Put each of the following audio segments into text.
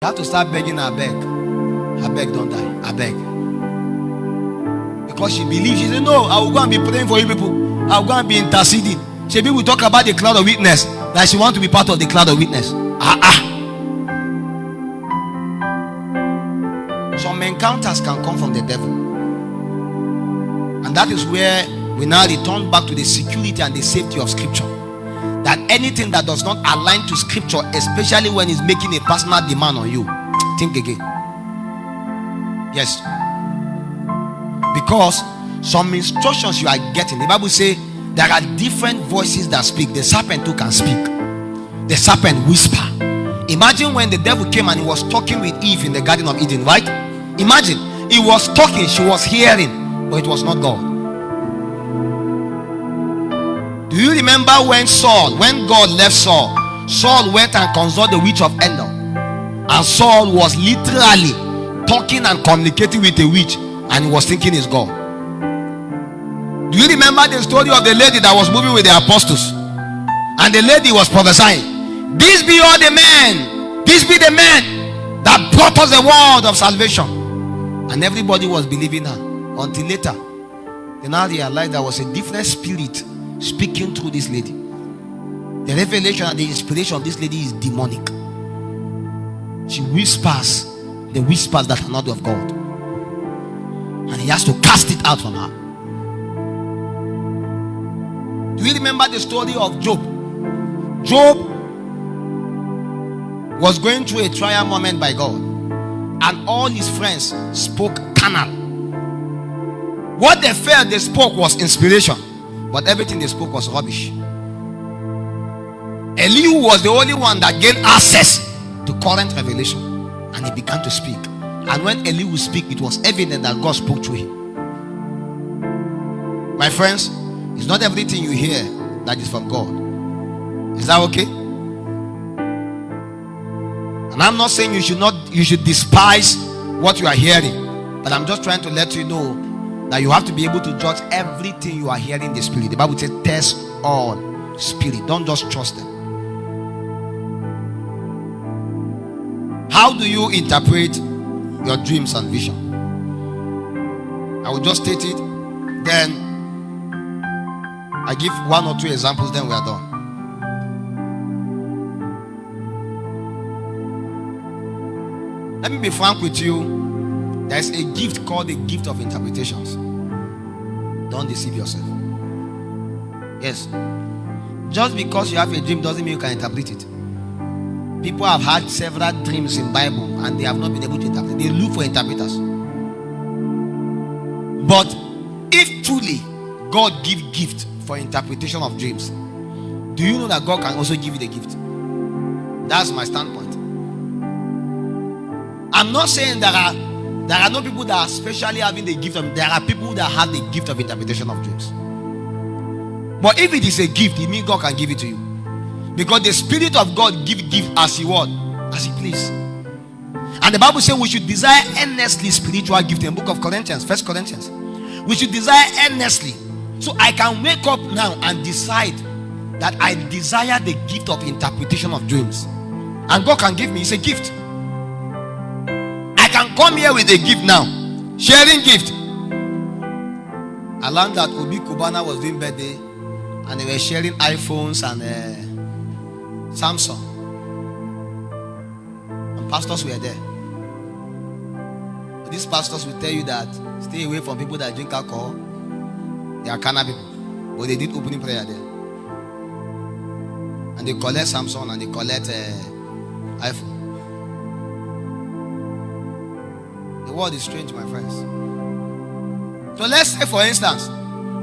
You have to start begging her, beg. I beg, don't die. I beg. Because she believes, she said, no, I will go and be praying for you people. I will go and be interceding. She will talk about the cloud of witness. That she wants to be part of the cloud of witness. Some encounters can come from the devil. And that is where we now return back to the security and the safety of scripture. That anything that does not align to scripture, especially when it's making a personal demand on you, think again. Yes. Because some instructions you are getting, the Bible says there are different voices that speak. The serpent too can speak. The serpent whisper. Imagine when the devil came and he was talking with Eve in the Garden of Eden, right? Imagine, he was talking, she was hearing, but it was not God. Do you remember when God left Saul, Saul went and consulted the witch of Endor, and Saul was literally talking and communicating with a witch, and he was thinking it's God. Do you remember the story of the lady that was moving with the apostles, and the lady was prophesying, "These be all the men, these be the men that brought us the word of salvation," and everybody was believing her, until later they now realized there was a different spirit speaking through this lady. The revelation and the inspiration of this lady is demonic. She whispers the whispers that are not of God, and he has to cast it out from her. Do you remember the story of Job? Job was going through a trial moment by God, and all his friends spoke carnal. What they felt they spoke was inspiration, but everything they spoke was rubbish. Elihu was the only one that gained access to current revelation, and he began to speak. And when Elihu spoke, it was evident that God spoke through him. My friends, it's not everything you hear that is from God. Is that okay? And I'm not saying you should despise what you are hearing, but I'm just trying to let you know that you have to be able to judge everything you are hearing in the spirit. The Bible says test all spirit. Don't just trust them. How do you interpret your dreams and vision? I will just state it, then I give 1 or 2 examples, then we are done. Let me be frank with you. There is a gift called the gift of interpretations. Don't deceive yourself. Yes. Just because you have a dream doesn't mean you can interpret it. People have had several dreams in the Bible and they have not been able to interpret. They look for interpreters. But if truly God gives gift for interpretation of dreams, do you know that God can also give you the gift? That's my standpoint. I'm not saying there are no people that are specially having the gift of. There are people that have the gift of interpretation of dreams. But if it is a gift, it means God can give it to you, because the Spirit of God gives gift as He what, as He please. And the Bible says we should desire earnestly spiritual gift in the book of Corinthians, 1 Corinthians. We should desire earnestly. So I can wake up now and decide that I desire the gift of interpretation of dreams, and God can give me. It's a gift. I can come here with a gift now, sharing gift. I learned that Obi Kubana was doing birthday, and they were sharing iPhones and Samsung, and pastors were there. But these pastors will tell you that stay away from people that drink alcohol. They are carnal people. But they did opening prayer there, and they collect Samsung and they collect iPhone. The world is strange, my friends. So let's say, for instance,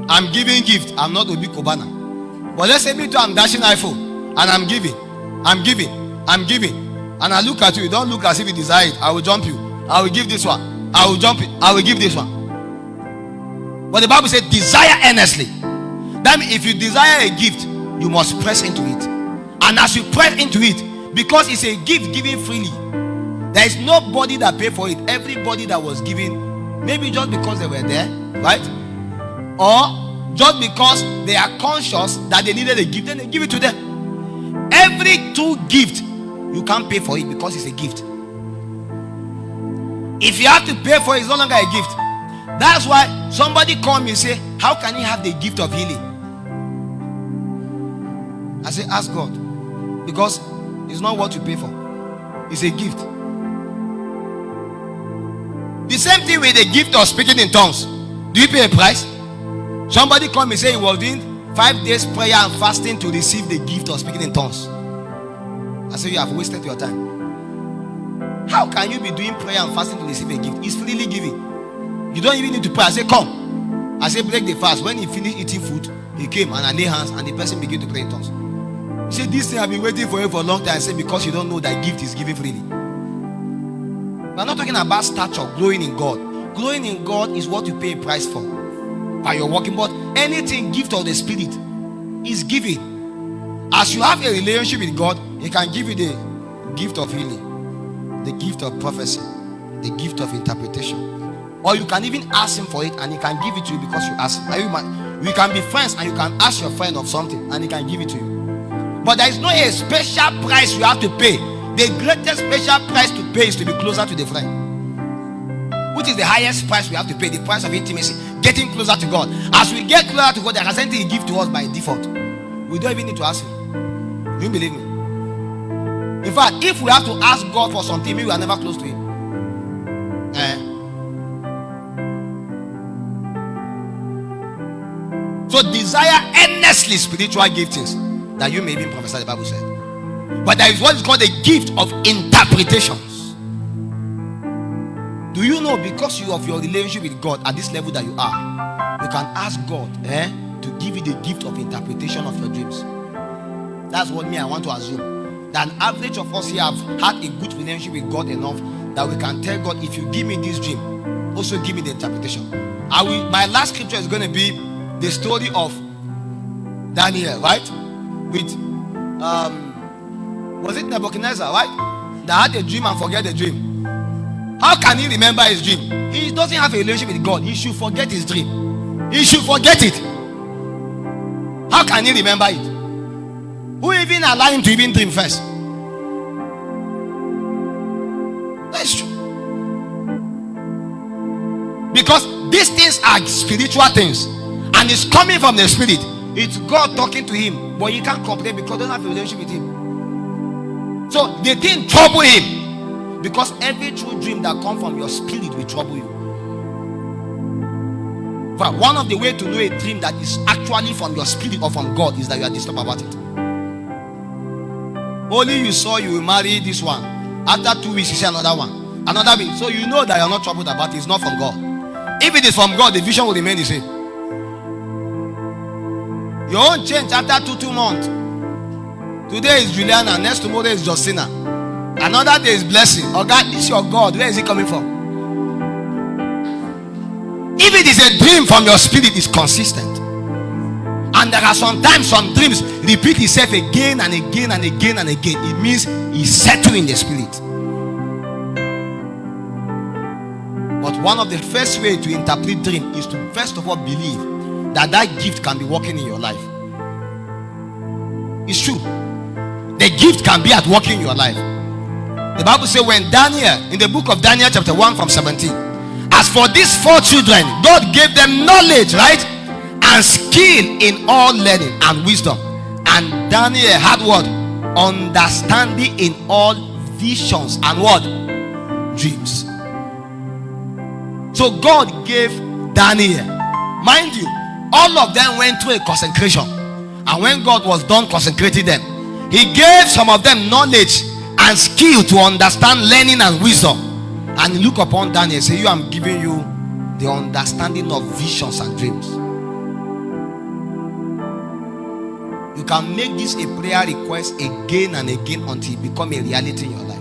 I'm giving gift. I'm not Obi Kobana, but let's say me too, I'm dashing iPhone and I'm giving, and I look at you. Don't look as if you desire it. I will jump you. I will give this one. I will jump it. I will give this one. But the Bible says desire earnestly. That means if you desire a gift, you must press into it. And as you press into it, because it's a gift given freely, there is nobody that paid for it. Everybody that was given, maybe just because they were there, right? Or just because they are conscious that they needed a gift, then they give it to them. Every true gift, you can't pay for it because it's a gift. If you have to pay for it, it's no longer a gift. That's why somebody called me and say, how can he have the gift of healing? I say, ask God. Because it's not what you pay for. It's a gift. The same thing with the gift of speaking in tongues. Do you pay a price? Somebody called me and say he was doing 5 days prayer and fasting to receive the gift of speaking in tongues. I say, you have wasted your time. How can you be doing prayer and fasting to receive a gift? It's freely giving. You don't even need to pray. I say, come. I say, break the fast. When he finished eating food, he came and I lay hands and the person began to pray in tongues. He said, this thing I've been waiting for you for a long time. I said, because you don't know that gift is given freely. We're not talking about stature, glowing in God. Glowing in God is what you pay a price for by your working. But anything gift of the Spirit is given. As you have a relationship with God, He can give you the gift of healing, the gift of prophecy, the gift of interpretation. Or you can even ask Him for it and He can give it to you because you ask Him. We can be friends and you can ask your friend of something and He can give it to you. But there is no a special price you have to pay. The greatest special price to pay is to be closer to the friend. Which is the highest price we have to pay? The price of intimacy. Getting closer to God. As we get closer to God, there is something He gives to us by default. We don't even need to ask Him. You believe me? In fact, if we have to ask God for something, maybe we are never close to Him. So desire earnestly spiritual giftings that you may even prophesy, the Bible said. But there is what is called the gift of interpretations. Do you know, because you of your relationship with God at this level that you are, you can ask God to give you the gift of interpretation of your dreams. That's what I want to assume. That an average of us here have had a good relationship with God enough that we can tell God, if you give me this dream, also give me the interpretation. My last scripture is going to be the story of Daniel, right? With was it Nebuchadnezzar, right? That had a dream and forget the dream. How can he remember his dream? He doesn't have a relationship with God. He should forget his dream. He should forget it. How can he remember it? Who even allowed him to even dream first? That's true. Because these things are spiritual things, and it's coming from the Spirit. It's God talking to him, but he can't complain because he doesn't have a relationship with Him. So the thing trouble him, because every true dream that comes from your spirit will trouble you. But one of the ways to know a dream that is actually from your spirit or from God is that you are disturbed about it. Only you saw you will marry this one. After 2 weeks, you see another one. Another week. So you know that you are not troubled about it. It's not from God. If it is from God, the vision will remain the same. Your own change after 2 months. Today is Juliana, next tomorrow is Justina. Another day is blessing. Oh God, this is your God. Where is He coming from? If it is a dream from your spirit, it's consistent. And there are sometimes some dreams repeat itself again and again and again and again. It means He's settled in the spirit. But one of the first ways to interpret dream is to first of all believe that that gift can be working in your life. It's true. The gift can be at work in your life. The Bible says when Daniel, in the book of Daniel chapter 1 from 17, as for these 4 children, God gave them knowledge, right? And skill in all learning and wisdom. And Daniel had what? Understanding in all visions and what? Dreams. So God gave Daniel, mind you, all of them went through a consecration. And when God was done consecrating them, He gave some of them knowledge and skill to understand learning and wisdom. And He looked upon Daniel and said, you, I'm giving you the understanding of visions and dreams. You can make this a prayer request again and again until it becomes a reality in your life.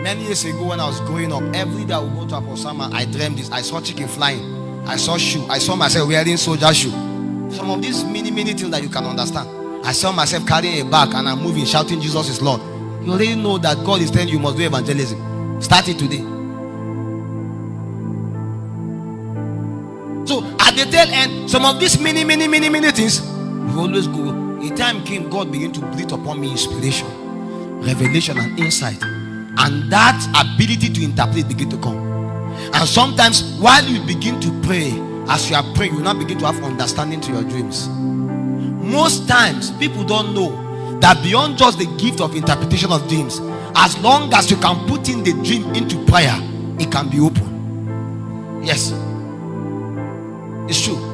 Many years ago when I was growing up, every day I would go to Aposama, I dreamed this. I saw chicken flying. I saw shoe. I saw myself wearing soldier shoe. Some of these many things that you can understand. I saw myself carrying a bag and I'm moving, shouting Jesus is Lord. You already know that God is telling you must do evangelism. Start it today. So at the tail end, some of these many things, you always go. A time came, God began to breathe upon me inspiration, revelation and insight. and that ability to interpret begin to come. And sometimes while you begin to pray, as you are praying, you now begin to have understanding to your dreams. Most times people don't know that beyond just the gift of interpretation of dreams, as long as you can put in the dream into prayer, it can be open. Yes, it's true.